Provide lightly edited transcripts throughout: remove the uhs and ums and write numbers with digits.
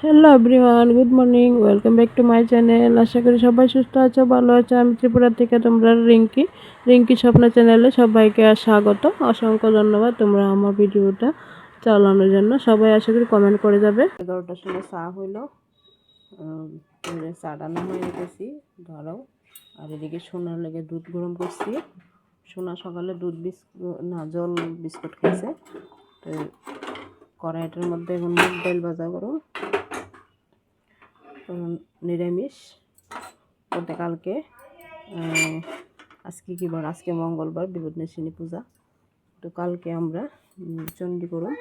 Hello everyone, good morning, welcome back to my channel. আশা করি সবাই সুস্থ আছো, ভালো আছো। আমি ত্রিপুরা থেকে তোমরা রিঙ্কি স্বপ্ন চ্যানেলে সবাইকে স্বাগত। অসংখ্য ধন্যবাদ তোমরা আমার ভিডিওটা চালানোর জন্য। সবাই আশা করি কমেন্ট করে যাবে। 11টার সময় চা হইলো, চাটা নামাই রেখেছি ধরাও। আর এদিকে সোনার লেগে দুধ গরম করছি। সোনা সকালে দুধ বিস্কুট না জল বিস্কুট খেয়েছে। তো কড়াইটার মধ্যে এখন মুগ ডাল ভাজা করো, নিরামিষ বলতে কালকে আজকে কী বার, আজকে মঙ্গলবার, বিপদনাশিনী পূজা। তো কালকে আমরা চণ্ডী করুম,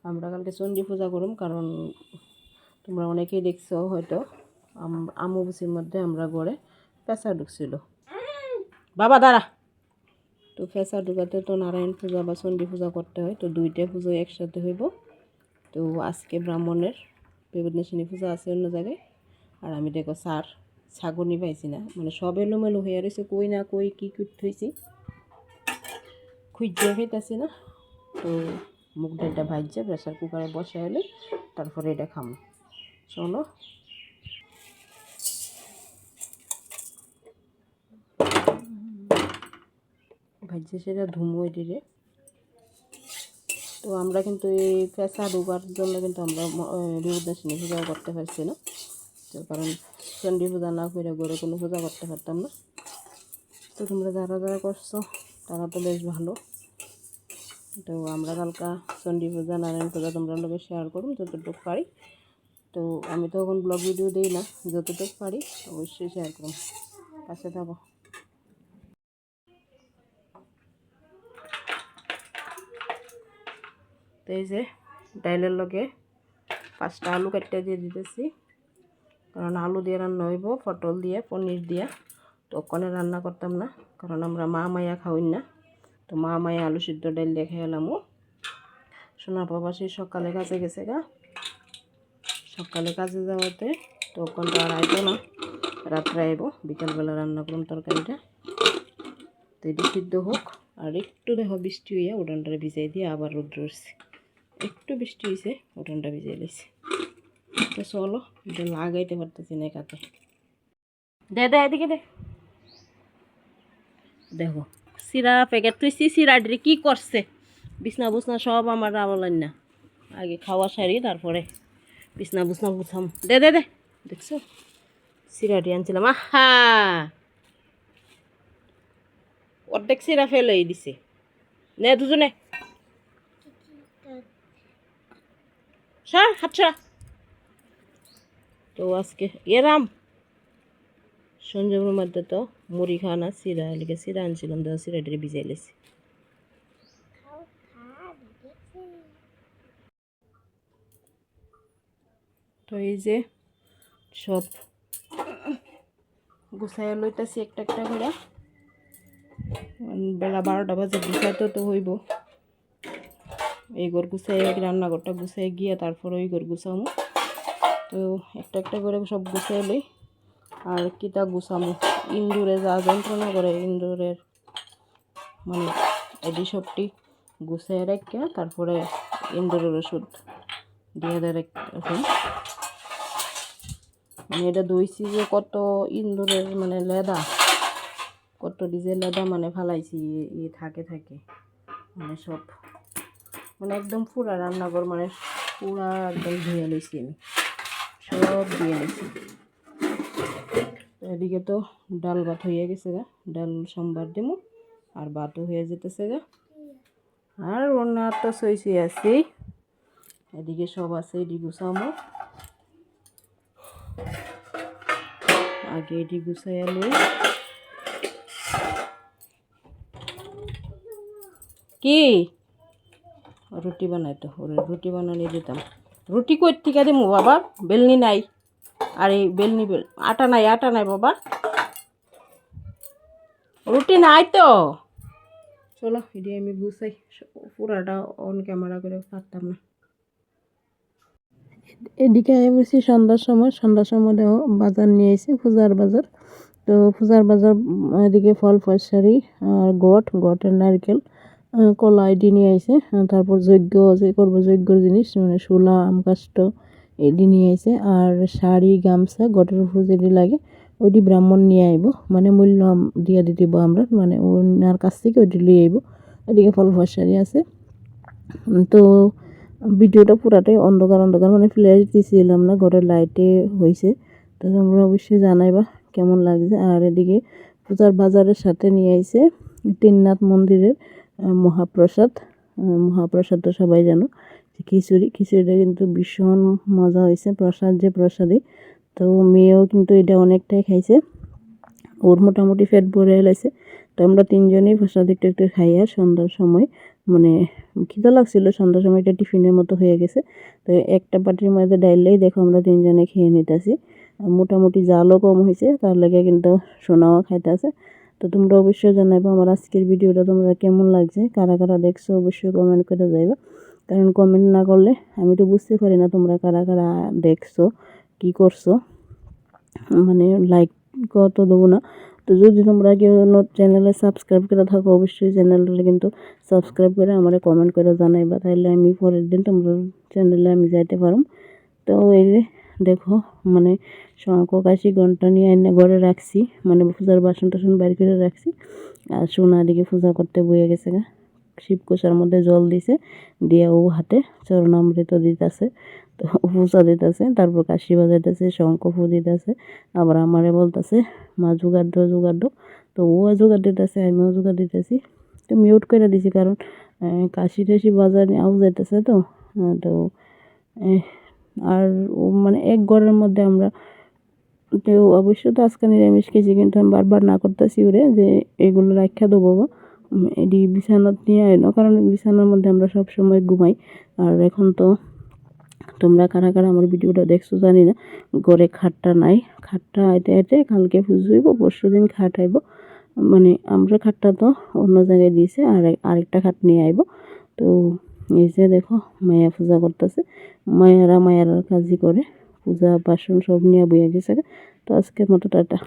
কালকে চণ্ডী পূজা করুম। কারণ তোমরা অনেকেই দেখছো হয়তো আমবুসির মধ্যে আমরা ঘরে পেঁচা ঢুকছিল। বাবা দাঁড়া, তো পেঁচা ঢুকাতে তো নারায়ণ পূজা বা চণ্ডী পূজা করতে হয়, তো দুইটা পুজো একসাথে হইব। তো আজকে ব্রাহ্মণের বিপদনাশিনী পূজা আছে অন্য জায়গায়। আর আমি দেখো ছাগনি পাইছি না, মানে সব এলোমেলো হয়ে রয়েছে, কই না কই কী করতে হয়েছি খুঁজে খেতেছি না। তো মুগ ডালটা ভাজছে প্রেসার কুকারে বসে এলে তারপরে এটা খামো। চলো ভাজছে সেটা ধুমো দিলে। তো আমরা কিন্তু এই পেঁচা ঢোকার জন্য কিন্তু আমরা বিপদনাশিনী পূজাও করতে পারছি না। তো কারণ চণ্ডী পূজা না করে ঘরে কোনো পূজা করতে পারতাম না। তো তোমরা যারা যারা করছো তারা তো বেশ ভালো। তো আমরা কালকা চণ্ডী পূজা নারায়ণ পূজা তোমরা লোকে শেয়ার করুন যতটুকু পারি। তো আমি তো এখন ব্লগ ভিডিও দিই না, যতটুকু পারি অবশ্যই শেয়ার করুন, পাশে থাকো। তো এই যে ডাইলের লগে 5টা আলু কাটতে দিয়ে দিতেছি, কারণ আলু দিয়ে রান্না হইব, পটল দিয়ে পনির দিয়ে। তো ওখানে রান্না করতাম না, কারণ আমরা মা মায়া খাওয়াই না। তো মা মায়া আলু সিদ্ধ ডাইল দিয়ে খেয়ে এলামও। সোনার বাবা সেই সকালে কাজে গেছে গা, সকালে কাজে যাওয়াতে তখন তো আর আইতো না, রাত্রে আইব। বিকালবেলা রান্না করুন তরকারিটা। তো এটি সিদ্ধ হোক। আর একটু দেখো বৃষ্টি হইয়া উঠানটা ভিজাই দিয়ে আবার রোদ্র উঠছে, একটু বৃষ্টি হয়েছে উঠানটা ভিজাই লেছে। তো চলো, এটা লাগাইতে পারতেছি না কাতে। দে দে এদিকে দে, দেখো সিরা প্যাকেট তুইছি, সিরাডি কি করছে, বিছনা বুছনা সব আমার আমলান না। আগে খাওয়া সারি তারপরে বিছনা বুছনা গুছাম। দে দে দে, দেখছো সিরাডি আনছিলাম, আহা অর্ধেক সিরা ফেলে দিছে। নে দুজনে সর হাত সরা। তো আজকে এরাম সঞ্জমের মধ্যে তো মুড়ি খানা সিরা লিখে সিরা আনছিলাম, তো সিরাটি ভিজাই লেছি। তো এই যে সব গুছাইয়া লইতেছি একটা একটা করে। বেলা 12টা বাজে, গুছাইতে তো হইব। এই ঘর গুছাই রান্নাঘরটা গুছাই গিয়ে তারপর ওই ঘর গুছামো। তো একটা একটা করে সব গুছাই লই। আর কিতা গুছামো, ইন্দুরে যা যন্ত্রণা করে, ইন্দুরের মানে এটি সবটি গুছাই রাখিয়া তারপরে ইন্দুরের ওষুধ দিয়ে দেয় এখন। মানে এটা দইছি যে কত ইন্দুরের মানে লেদা, কত ডিজেল লেদা মানে ফালাইছি থাকে মানে সব, মানে একদম পুরা রান্নাঘর মানে পুরা একদম ধুয়ে লইছি আমি, সব দিয়ে লইছি। এদিকে তো ডাল ভাত হয়ে গেছে গা, ডাল সোমবার দিমু, আর ভাতও হয়ে যেতেছে গা। আর ওনা তো সইছি আছি, এদিকে সব আছে, এটি গুছামো। আগে এটি গুছাইয়া লই। কি রুটি বানাইতো, ওরে রুটি বানানি দিতাম। রুটি কই থেকে দিমু বাবা, বেলনি নাই। আর এই বেলনি আটা নাই বাবা, রুটি নাই তো। চলো এটি আমি গুছাই, পুরাটা অন ক্যামেরা করে পারতাম না। এদিকে বলছি সন্ধ্যার সময় দেখো বাজার নিয়ে এসেছি, পূজার বাজার। তো পূজার বাজার এদিকে ফল ফলসারি আর গটের নারকেল কলা এটি নিয়ে আইছে, তারপর যজ্ঞ যে করবো যজ্ঞর জিনিস মানে শোলা আম কাষ্ট এটি নিয়ে আইছে, আর শাড়ি গামছা গটের উপর যেটি লাগে ওইটি ব্রাহ্মণ নিয়ে আইব, মানে মূল্য দিয়ে দিব আমরা, মানে ওনার কাছ থেকে ওইটি লিয়ে আইব। এদিকে ফল ফসারি আছে। তো ভিডিওটা পুরাটাই অন্ধকার অন্ধকার, মানে ফ্ল্যাশ দিয়েছিলাম না, ঘরের লাইটে হয়েছে। তো তোমরা অবশ্যই জানাইবা কেমন লাগছে। আর এদিকে পূজার বাজারের সাথে নিয়ে আইছে তিননাথ মন্দিরের মহাপ্রসাদ। মহাপ্রসাদ তো সবাই জানো, খিচুড়িটা কিন্তু ভীষণ মজা হয়েছে, প্রসাদ যে প্রসাদই। তো মেয়েও কিন্তু এটা অনেকটাই খাইছে, ওর মোটামুটি পেট ভরে এলাইছে। তো আমরা তিনজনেই প্রসাদ একটু একটু খাই। আর সন্ধ্যার সময় মানে খিদা লাগছিল, সন্ধ্যার সময় এটা টিফিনের মতো হয়ে গেছে। তো একটা পাটির মধ্যে ডাইলেই দেখো আমরা তিনজনে খেয়ে নিতেছি। মোটামুটি জালও কম হয়েছে, তার লাগে কিন্তু সোনাও খাইতেছে। তো তোমরা অবশ্যই জানাইবা আমার আজকের ভিডিওটা তোমরা কেমন লাগছে, কারা কারা দেখছো অবশ্যই কমেন্ট করে যাইবা। কারণ কমেন্ট না করলে আমি তো বুঝতে পারি না তোমরা কারা কারা দেখছো, কি করছো, মানে লাইক কত দেবো না। তো যদি তোমরা কেউ চ্যানেলে সাবস্ক্রাইব করে থাকো অবশ্যই চ্যানেলটা কিন্তু সাবস্ক্রাইব করে আমার কমেন্ট করে জানাইবা, তাহলে আমি পরের দিন তোমরা চ্যানেলে আমি যাইতে পারো। তো এই যে দেখো মানে শঙ্খ কাশি ঘন্টা নিয়ে এনে ঘরে রাখছি, মানে পূজার বাসন টাসন বাইর করে রাখছি। আর সোনা দিকে পূজা করতে বয়ে গেছে গা, শিবকোষার মধ্যে জল দিছে, দিয়ে ও হাতে চরণামৃত দিতেছে, তো পূজা দিতেছে, তারপর কাশি বাজাইতেছে, শঙ্খ ফু দিতেছে। আবার আমারে বলতেছে মা জোগাড় দাও। তো ও জোগাড় দিতেছে, আমিও জোগাড় দিতেছি। তো মিউট করে দিছি, কারণ কাশি টাশি বাজারে আও যাইতেছে। তো তো আর ও মানে এক ঘরের মধ্যে আমরা, তো অবশ্য তো আজকে নিরামিষ খেয়েছি, কিন্তু আমি বারবার না করতেছি ওরে যে এগুলো রাখা দেবো বাবা, এটি বিছানাত নিয়ে আয় না, কারণ বিছানার মধ্যে আমরা সব সময় ঘুমাই। আর এখন তো তোমরা কারা কারা আমার ভিডিওটা দেখছো জানি না, ঘরে খাটটা নাই, খাটটা আইতে আইতে কালকে পুজো হইব, পরশু দিন খাট আইব। মানে আমরা খাটটা তো অন্য জায়গায় দিয়েছে, আর আরেকটা খাট নিয়ে আইব। তো এই যে দেখো মায়া পূজা করতেছে, মায়ারা কাজই করে, পূজা বাসন সব নিয়ে বইয়া গেছে। তো আজকের মতো টাটা।